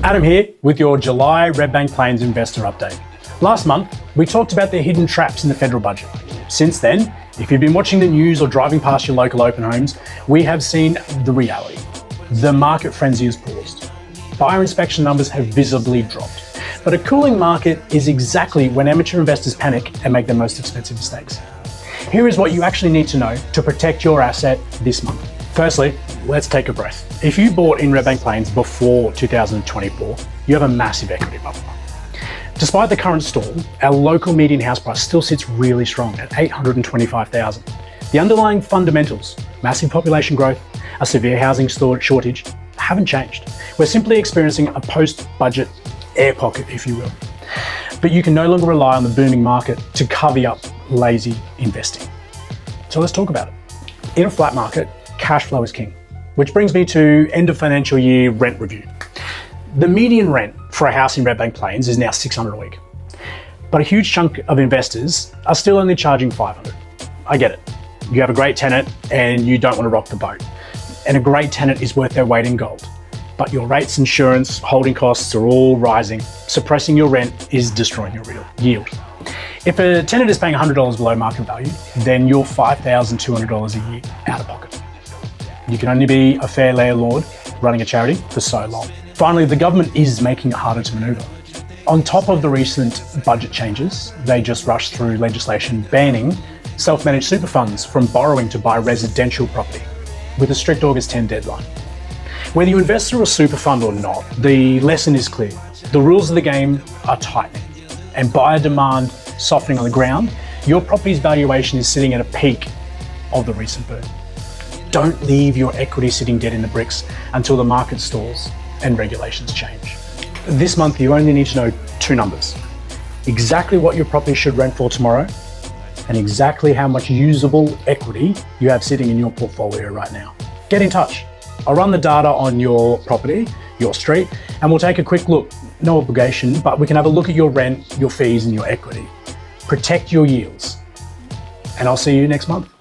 Adam here with your July Redbank Plains Investor Update. Last month, we talked about the hidden traps in the federal budget. Since then, if you've been watching the news or driving past your local open homes, we have seen the reality. The market frenzy has paused. Buyer inspection numbers have visibly dropped. But a cooling market is exactly when amateur investors panic and make their most expensive mistakes. Here is what you actually need to know to protect your asset this month. Firstly, let's take a breath. If you bought in Redbank Plains before 2024, you have a massive equity buffer. Despite the current stall, our local median house price still sits really strong at $825,000. The underlying fundamentals, massive population growth, a severe housing shortage, haven't changed. We're simply experiencing a post-budget air pocket, if you will. But you can no longer rely on the booming market to cover up lazy investing. So let's talk about it. In a flat market, cash flow is king, which brings me to end of financial year rent review. The median rent for a house in Redbank Plains is now $600 a week, but a huge chunk of investors are still only charging $500. I get it. You have a great tenant and you don't want to rock the boat. And a great tenant is worth their weight in gold. But your rates, insurance, holding costs are all rising. Suppressing your rent is destroying your real yield. If a tenant is paying $100 below market value, then you're $5,200 a year out of pocket. You can only be a fair landlord running a charity for so long. Finally, the government is making it harder to maneuver. On top of the recent budget changes, they just rushed through legislation banning self-managed super funds from borrowing to buy residential property with a strict August 10 deadline. Whether you invest through a super fund or not, the lesson is clear. The rules of the game are tightening, and buyer demand softening on the ground, your property's valuation is sitting at a peak of the recent boom. Don't leave your equity sitting dead in the bricks until the market stalls and regulations change. This month, you only need to know two numbers: exactly what your property should rent for tomorrow, and exactly how much usable equity you have sitting in your portfolio right now. Get in touch. I'll run the data on your property, your street, and we'll take a quick look. No obligation, but we can have a look at your rent, your fees, and your equity. Protect your yields. And I'll see you next month.